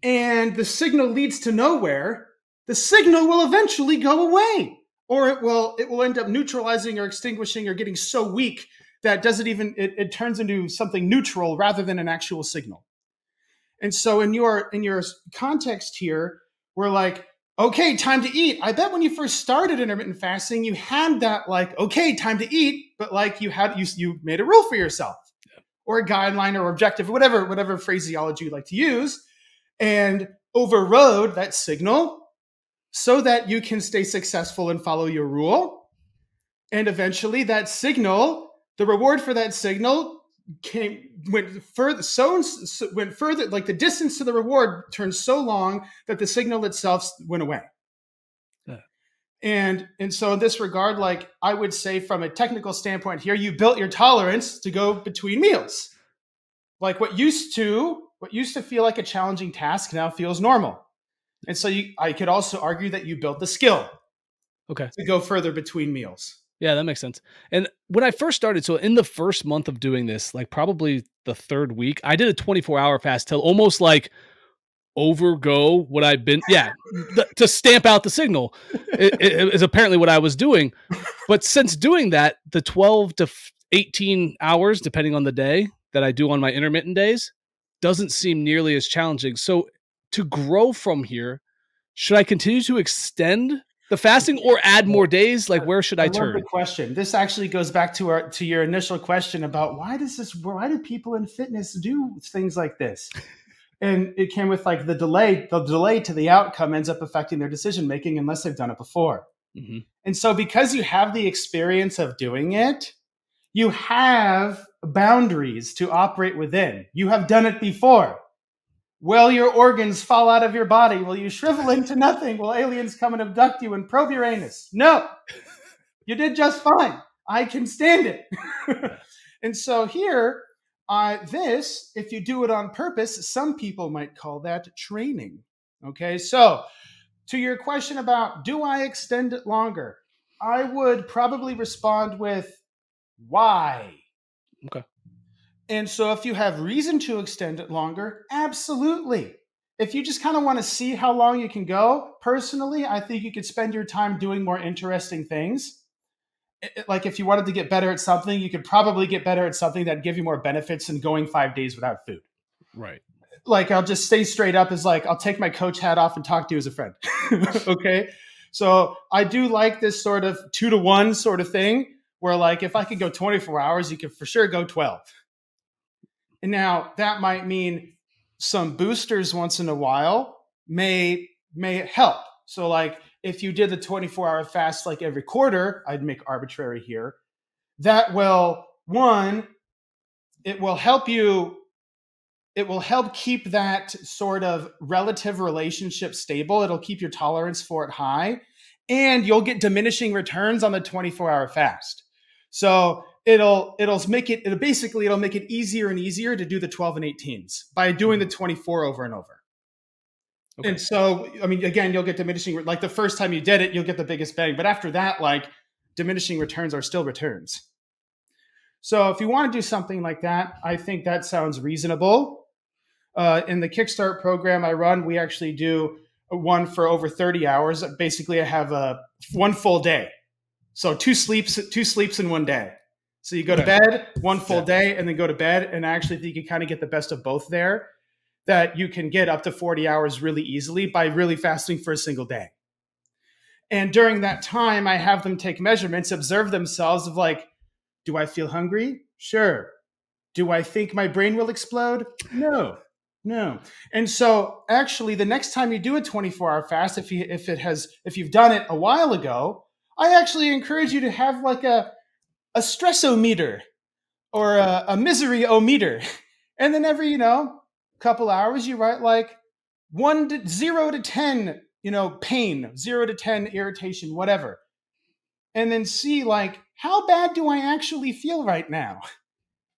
and the signal leads to nowhere, the signal will eventually go away, or it will end up neutralizing or extinguishing or getting so weak that it turns into something neutral rather than an actual signal. And so in your context here, we're like, okay, time to eat. I bet when you first started intermittent fasting, you had that like, okay, time to eat, but like you made a rule for yourself, or a guideline or objective, whatever phraseology you like to use, and overrode that signal so that you can stay successful and follow your rule. And eventually that signal, the reward for that signal went further, like the distance to the reward turned so long that the signal itself went away. Yeah. And so in this regard, like I would say from a technical standpoint here, you built your tolerance to go between meals. Like what used to what used to feel like a challenging task now feels normal. And so I could also argue that you built the skill to go further between meals. Yeah, that makes sense. And when I first started, so in the first month of doing this, like probably the third week, I did a 24-hour fast till almost like overgo what I've been, to stamp out the signal is apparently what I was doing. But since doing that, the 12 to 18 hours, depending on the day that I do on my intermittent days, doesn't seem nearly as challenging. So to grow from here, should I continue to extend the fasting or add more days? Like, where should I turn? The question. This actually goes back to your initial question about why do people in fitness do things like this? And it came with like the delay to the outcome ends up affecting their decision making unless they've done it before. Mm-hmm. And so because you have the experience of doing it, you have boundaries to operate within. You have done it before. Will your organs fall out of your body? Will you shrivel into nothing? Will aliens come and abduct you and probe your anus? No. You did just fine. I can stand it. And so here, if you do it on purpose, some people might call that training. Okay, so to your question about, do I extend it longer? I would probably respond with, why? Okay. And so if you have reason to extend it longer, absolutely. If you just kind of want to see how long you can go, personally, I think you could spend your time doing more interesting things. Like if you wanted to get better at something, you could probably get better at something that'd give you more benefits than going 5 days without food. Right. Like I'll just stay straight up as like, I'll take my coach hat off and talk to you as a friend. Okay. So I do like this sort of 2-to-1 sort of thing where like, if I could go 24 hours, you could for sure go 12. And now that might mean some boosters once in a while may help. So like if you did the 24-hour fast like every quarter, I'd make arbitrary here. That will, it will help keep that sort of relative relationship stable. It'll keep your tolerance for it high, and you'll get diminishing returns on the 24-hour fast. So it'll make it easier and easier to do the 12 and 18s by doing the 24 over and over. Okay. And so, I mean, again, you'll get diminishing, like the first time you did it, you'll get the biggest bang. But after that, like diminishing returns are still returns. So if you want to do something like that, I think that sounds reasonable. In the Kickstart program I run, we actually do one for over 30 hours. Basically, I have one full day. So two sleeps in one day. So you go to bed, one full day, and then go to bed. And I actually think you kind of get the best of both there, that you can get up to 40 hours really easily by really fasting for a single day. And during that time, I have them take measurements, observe themselves of like, do I feel hungry? Sure. Do I think my brain will explode? No. And so actually the next time you do a 24-hour fast, if you've done it a while ago, I actually encourage you to have like a stressometer or a misery-o-meter. And then every, couple hours, you write like 0 to 10, pain, 0 to 10 irritation, whatever. And then see like, how bad do I actually feel right now?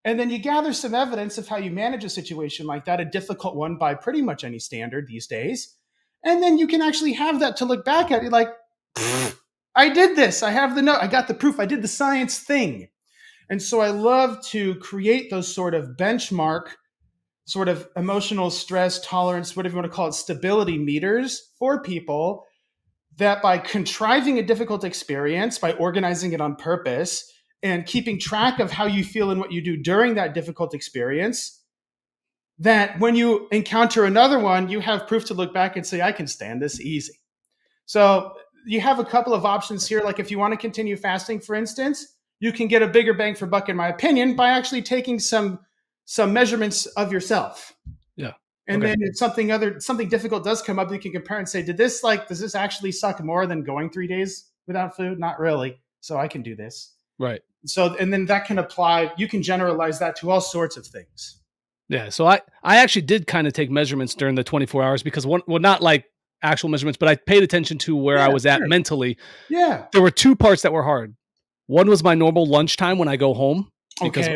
And then you gather some evidence of how you manage a situation like that, a difficult one by pretty much any standard these days. And then you can actually have that to look back at. You're like, I did this. I have the note. I got the proof. I did the science thing. And so I love to create those sort of benchmark, sort of emotional stress tolerance, whatever you want to call it, stability meters for people, that by contriving a difficult experience, by organizing it on purpose, and keeping track of how you feel and what you do during that difficult experience, that when you encounter another one, you have proof to look back and say, I can stand this easy. So you have a couple of options here. Like if you want to continue fasting, for instance, you can get a bigger bang for buck, in my opinion, by actually taking some measurements of yourself. Yeah. And then if something difficult does come up, you can compare and say, does this actually suck more than going 3 days without food? Not really. So I can do this. Right. So, and then that can apply, you can generalize that to all sorts of things. Yeah. So I actually did kind of take measurements during the 24 hours because not like actual measurements, but I paid attention to where I was at mentally. Yeah. There were two parts that were hard. One was my normal lunchtime when I go home because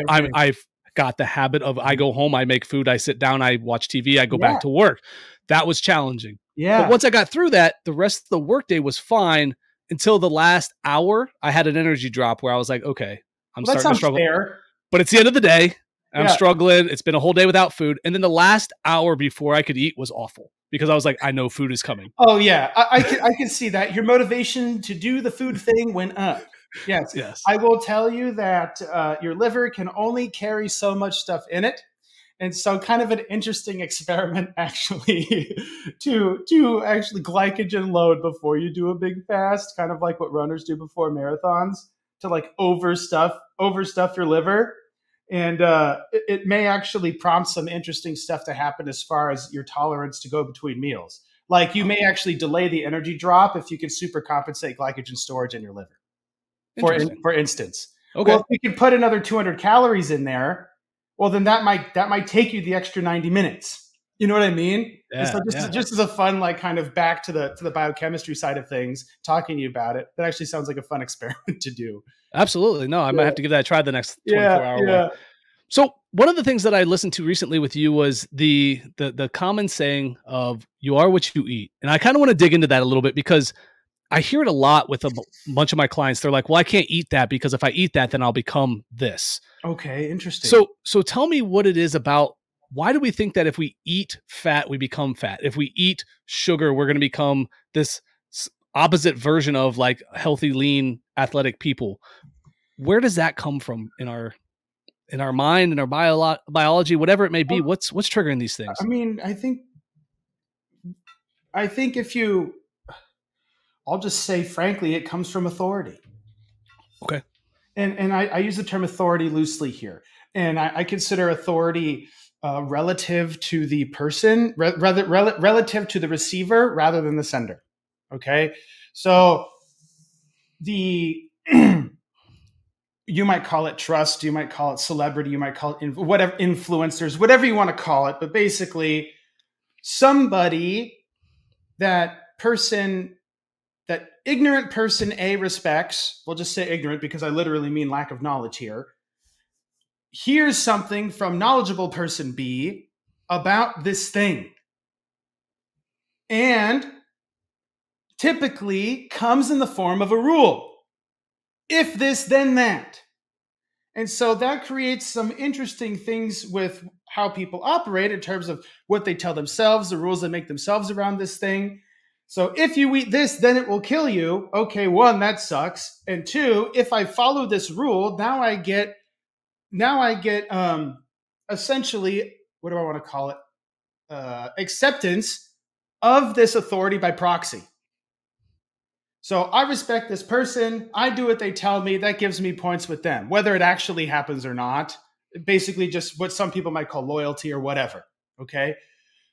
got the habit of I go home, I make food, I sit down, I watch TV, I go Yeah. back to work. That was challenging. Yeah. But once I got through that, the rest of the workday was fine until the last hour. I had an energy drop where I was like, okay, I'm Well, that starting to sounds struggle. fair. But it's the end of the day. I'm Yeah. struggling. It's been a whole day without food. And then the last hour before I could eat was awful because I was like, I know food is coming. Oh yeah, I can see that your motivation to do the food thing went up. Yes, Yes. I will tell you that your liver can only carry so much stuff in it, and so kind of an interesting experiment actually to actually glycogen load before you do a big fast, kind of like what runners do before marathons, to like overstuff your liver. And it may actually prompt some interesting stuff to happen as far as your tolerance to go between meals. Like you may actually delay the energy drop if you can super compensate glycogen storage in your liver. For instance, Okay. well, if you can put another 200 calories in there, well, then that might take you the extra 90 minutes. You know what I mean? Yeah, and so just as a fun, like kind of back to the biochemistry side of things, talking to you about it, that actually sounds like a fun experiment to do. Absolutely. No, I might have to give that a try the next 24-hour one. So one of the things that I listened to recently with you was the common saying of you are what you eat. And I kind of want to dig into that a little bit because I hear it a lot with a bunch of my clients. They're like, well, I can't eat that because if I eat that, then I'll become this. Okay, interesting. So tell me what it is about. Why do we think that if we eat fat, we become fat? If we eat sugar, we're going to become this opposite version of like healthy, lean, athletic people. Where does that come from in our mind, in our biology, whatever it may be? What's triggering these things? I mean, I think I'll just say, frankly, it comes from authority. Okay. And I use the term authority loosely here. And I consider authority relative to the person, relative to the receiver rather than the sender. Okay. So you might call it trust, you might call it celebrity, you might call it whatever, influencers, whatever you want to call it. But basically, somebody that ignorant person A respects, we'll just say ignorant because I literally mean lack of knowledge here, hears something from knowledgeable person B about this thing. And typically comes in the form of a rule. If this, then that. And so that creates some interesting things with how people operate in terms of what they tell themselves, the rules they make themselves around this thing. So if you eat this, then it will kill you. Okay, one, that sucks. And two, if I follow this rule, now I get essentially, what do I want to call it? Acceptance of this authority by proxy. So I respect this person. I do what they tell me. That gives me points with them, whether it actually happens or not. Basically just what some people might call loyalty or whatever, okay?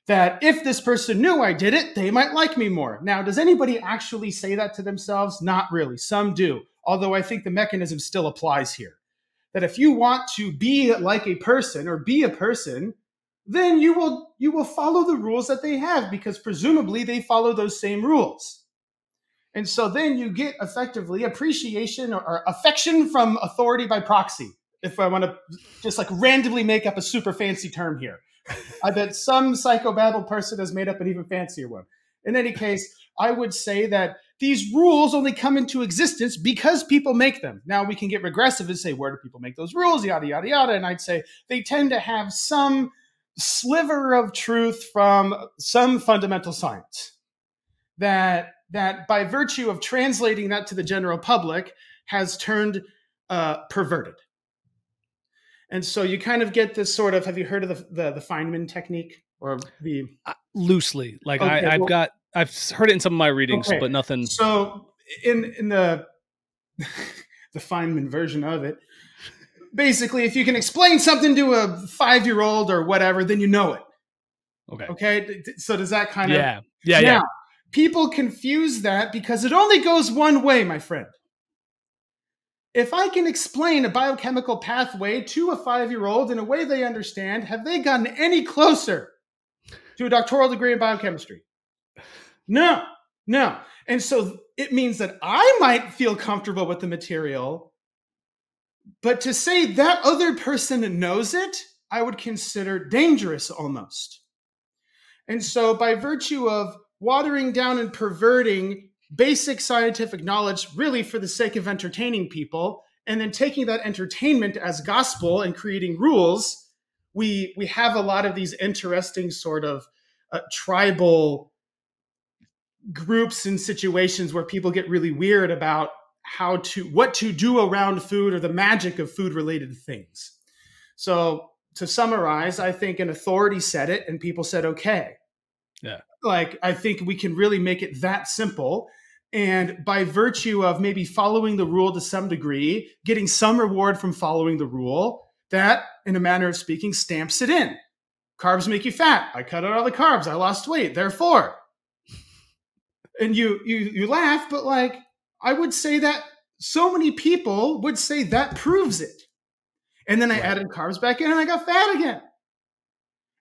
That if this person knew I did it, they might like me more. Now, does anybody actually say that to themselves? Not really. Some do, although I think the mechanism still applies here. That if you want to be like a person or be a person, then you will follow the rules that they have because presumably they follow those same rules. And so then you get effectively appreciation or affection from authority by proxy. If I want to just like randomly make up a super fancy term here. I bet some psychobabble person has made up an even fancier one. In any case, I would say that these rules only come into existence because people make them. Now we can get regressive and say, where do people make those rules? Yada, yada, yada. And I'd say they tend to have some sliver of truth from some fundamental science that by virtue of translating that to the general public has turned perverted. And so you kind of get this sort of, have you heard of the Feynman technique or the loosely? Like okay, I've heard it in some of my readings, okay. But nothing. So in the Feynman version of it, basically, if you can explain something to a 5-year-old or whatever, then you know it. Okay. So does that kind of yeah. People confuse that because it only goes one way, my friend. If I can explain a biochemical pathway to a 5-year-old in a way they understand, have they gotten any closer to a doctoral degree in biochemistry? No. And so it means that I might feel comfortable with the material, But to say that other person knows it, I would consider dangerous almost. And so, by virtue of watering down and perverting basic scientific knowledge, really for the sake of entertaining people, and then taking that entertainment as gospel and creating rules, we have a lot of these interesting sort of tribal groups and situations where people get really weird about what to do around food or the magic of food related things. So to summarize, I think an authority said it and people said, okay. Yeah. Like, I think we can really make it that simple. And by virtue of maybe following the rule to some degree, getting some reward from following the rule, that, in a manner of speaking, stamps it in. Carbs make you fat. I cut out all the carbs. I lost weight. Therefore. And you laugh, but like, I would say that so many people would say that proves it. And then I added carbs back in and I got fat again.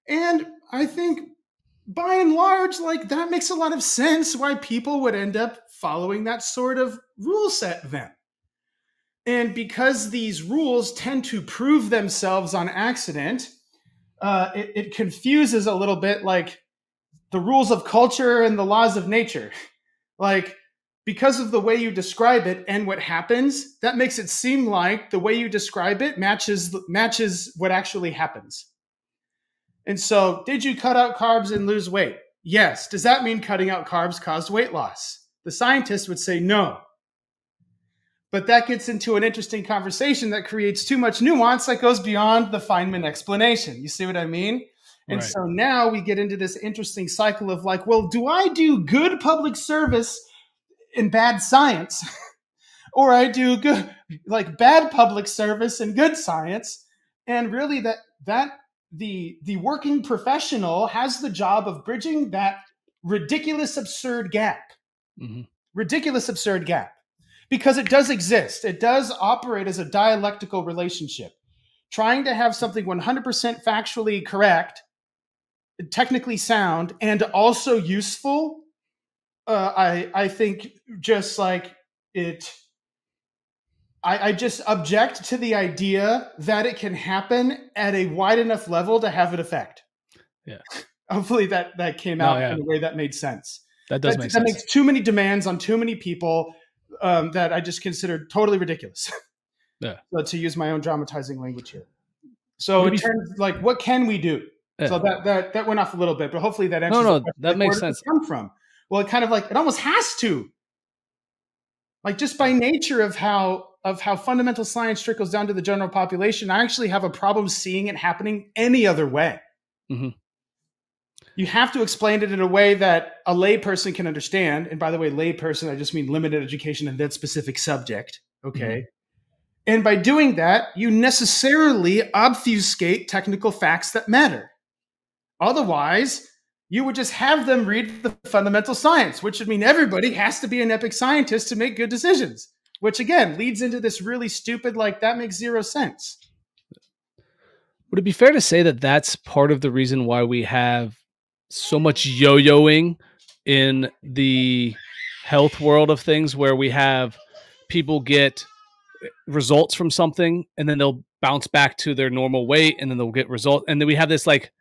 And I think by and large, like, that makes a lot of sense why people would end up following that sort of rule set then. And because these rules tend to prove themselves on accident, it confuses a little bit like the rules of culture and the laws of nature. Like, because of the way you describe it and what happens, that makes it seem like the way you describe it matches what actually happens. And so, did you cut out carbs and lose weight? Yes. Does that mean cutting out carbs caused weight loss? The scientists would say no. But that gets into an interesting conversation that creates too much nuance that goes beyond the Feynman explanation. You see what I mean? And so now we get into this interesting cycle of like, well, do I do good public service in bad science? Or I do good, like, bad public service and good science? And really that the working professional has the job of bridging that ridiculous, absurd gap. Mm-hmm. Ridiculous, absurd gap. Because it does exist. It does operate as a dialectical relationship. Trying to have something 100% factually correct, technically sound, and also useful, I think just like it, I just object to the idea that it can happen at a wide enough level to have an effect. Yeah. Hopefully that came out in a way that made sense. That does make sense. That makes too many demands on too many people that I just considered totally ridiculous. Yeah. To use my own dramatizing language here. So in terms like, what can we do? Yeah. So that went off a little bit, but hopefully that answers the question. That makes sense. Where does it come from? Well, it kind of like, it almost has to. Like, just by nature of how fundamental science trickles down to the general population, I actually have a problem seeing it happening any other way. Mm-hmm. You have to explain it in a way that a lay person can understand. And by the way, lay person, I just mean limited education in that specific subject. Okay. Mm-hmm. And by doing that, you necessarily obfuscate technical facts that matter. Otherwise, you would just have them read the fundamental science, which would mean everybody has to be an epic scientist to make good decisions, which again leads into this really stupid, like, that makes zero sense. Would it be fair to say that that's part of the reason why we have so much yo-yoing in the health world of things, where we have people get results from something and then they'll bounce back to their normal weight and then they'll get results, and then we have this like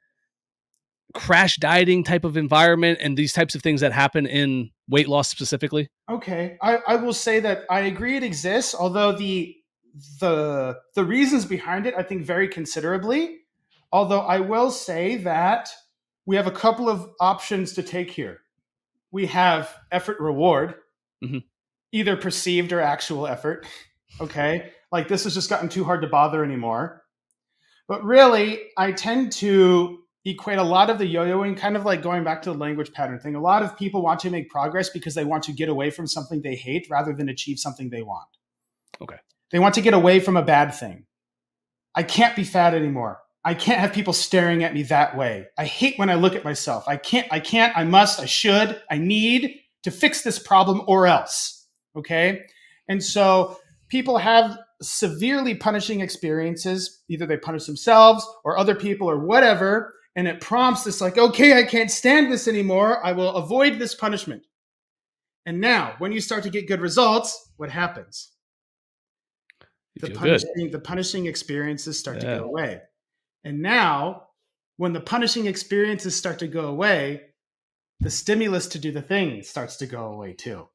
crash dieting type of environment and these types of things that happen in weight loss specifically? Okay, I will say that I agree it exists, although the reasons behind it I think vary considerably. Although I will say that we have a couple of options to take here. We have effort reward, mm-hmm. either perceived or actual effort. Okay, like, this has just gotten too hard to bother anymore. But really, I tend to equate a lot of the yo-yoing, kind of like going back to the language pattern thing. A lot of people want to make progress because they want to get away from something they hate rather than achieve something they want. Okay. They want to get away from a bad thing. I can't be fat anymore. I can't have people staring at me that way. I hate when I look at myself. I can't, I must, I should, I need to fix this problem or else. Okay. And so people have severely punishing experiences. Either they punish themselves or other people or whatever. And it prompts this like, okay, I can't stand this anymore. I will avoid this punishment. And now when you start to get good results, what happens? The punishing experiences start to go away. And now, when the punishing experiences start to go away, the stimulus to do the thing starts to go away too.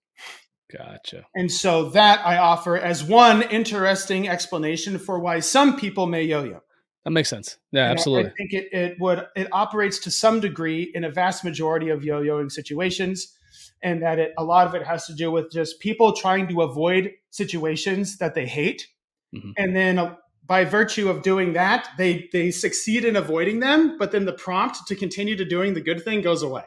Gotcha. And so that I offer as one interesting explanation for why some people may yo-yo. That makes sense. Yeah, And absolutely. I think it operates to some degree in a vast majority of yo-yoing situations, and that a lot of it has to do with just people trying to avoid situations that they hate. Mm-hmm. And then by virtue of doing that, they succeed in avoiding them, but then the prompt to continue to doing the good thing goes away.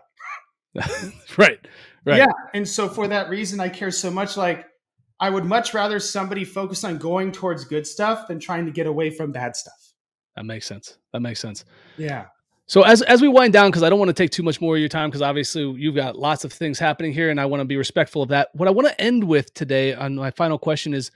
Right. Yeah. And so for that reason, I care so much. Like, I would much rather somebody focus on going towards good stuff than trying to get away from bad stuff. That makes sense. Yeah. So as we wind down, because I don't want to take too much more of your time, because obviously you've got lots of things happening here, and I want to be respectful of that. What I want to end with today on my final question is,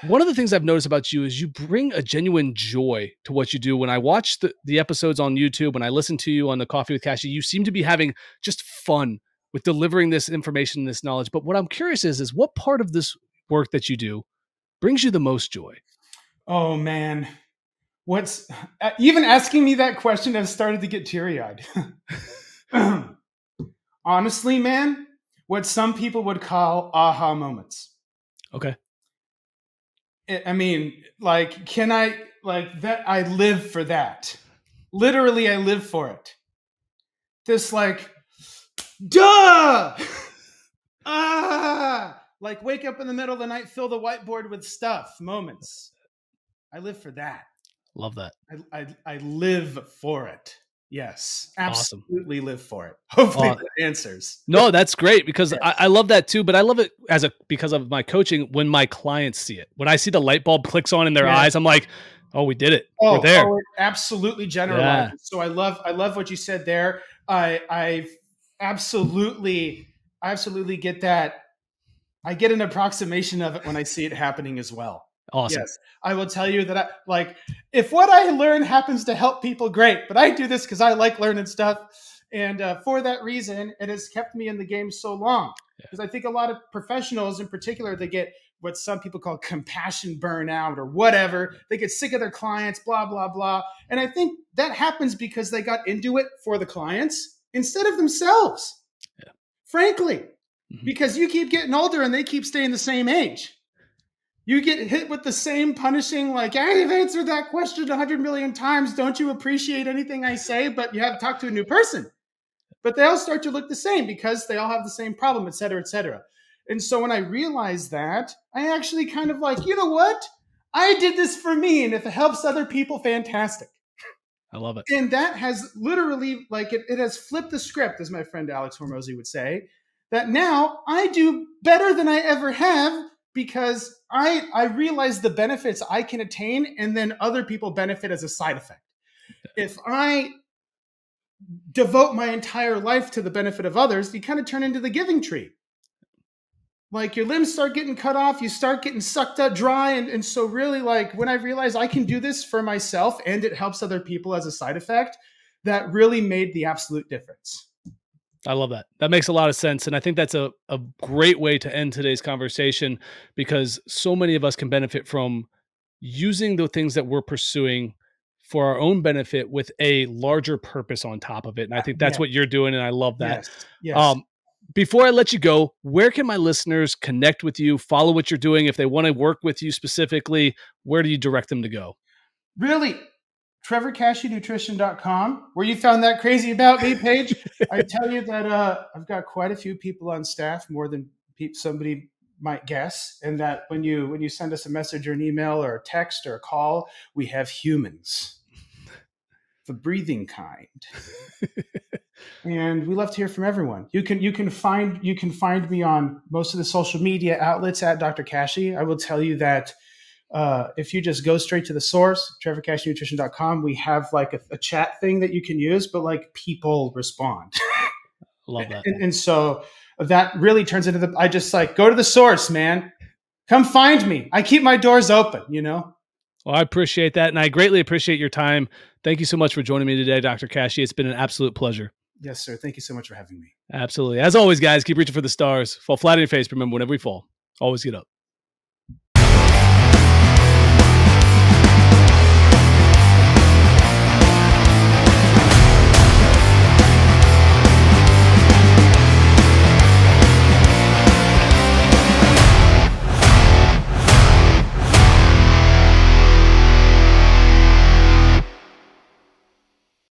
one of the things I've noticed about you is you bring a genuine joy to what you do. When I watch the episodes on YouTube, when I listen to you on the Coffee with Kashey, you seem to be having just fun with delivering this information and this knowledge. But what I'm curious is what part of this work that you do brings you the most joy? Oh, man. What's even asking me that question, I've started to get teary-eyed. Honestly, man, what some people would call aha moments. Okay. I mean, like, can I, like, that? I live for that. Literally, I live for it. This, like, duh! Like, wake up in the middle of the night, fill the whiteboard with stuff moments. I live for that. Love that. I live for it. Yes, absolutely. Awesome. Live for it. Hopefully that answers. No, that's great, because I love that too, but I love it because of my coaching when my clients see it. When I see the light bulb clicks on in their eyes, I'm like, oh, we did it. We're there. Oh, absolutely generalized. Yeah. So I love what you said there. I absolutely get that. I get an approximation of it when I see it happening as well. Awesome. Yes, I will tell you that if what I learn happens to help people, great. But I do this because I like learning stuff. And for that reason, it has kept me in the game so long. Because I think a lot of professionals in particular, they get what some people call compassion burnout or whatever. They get sick of their clients, blah, blah, blah. And I think that happens because they got into it for the clients instead of themselves. Yeah. Frankly, because you keep getting older and they keep staying the same age. You get hit with the same punishing, like, I've answered that question 100 million times. Don't you appreciate anything I say? But you have to talk to a new person. But they all start to look the same because they all have the same problem, et cetera, et cetera. And so when I realized that, I actually kind of like, you know what? I did this for me. And if it helps other people, fantastic. I love it. And that has literally, like, it has flipped the script, as my friend Alex Hormozy would say, that now I do better than I ever have, because I realize the benefits I can attain, and then other people benefit as a side effect. If I devote my entire life to the benefit of others, you kind of turn into the giving tree. Like, your limbs start getting cut off, you start getting sucked up dry. And so really, like, when I realized I can do this for myself and it helps other people as a side effect, that really made the absolute difference. I love that. That makes a lot of sense. And I think that's a great way to end today's conversation, because so many of us can benefit from using the things that we're pursuing for our own benefit with a larger purpose on top of it. And I think that's what you're doing. And I love that. Yes. Before I let you go, where can my listeners connect with you, follow what you're doing? If they want to work with you specifically, where do you direct them to go? Really? TrevorKasheyNutrition.com, where you found that crazy about me page. I tell you that I've got quite a few people on staff, more than somebody might guess, and that when you send us a message or an email or a text or a call, we have humans, the breathing kind, and we love to hear from everyone. You can find me on most of the social media outlets at Dr. Kashey. I will tell you that. If you just go straight to the source, TrevorKasheyNutrition.com, we have like a chat thing that you can use, but like people respond. Love that. And so that really turns into I just like, go to the source, man. Come find me. I keep my doors open, you know? Well, I appreciate that. And I greatly appreciate your time. Thank you so much for joining me today, Dr. Kashey. It's been an absolute pleasure. Yes, sir. Thank you so much for having me. Absolutely. As always, guys, keep reaching for the stars. Fall flat on your face. Remember, whenever we fall, always get up.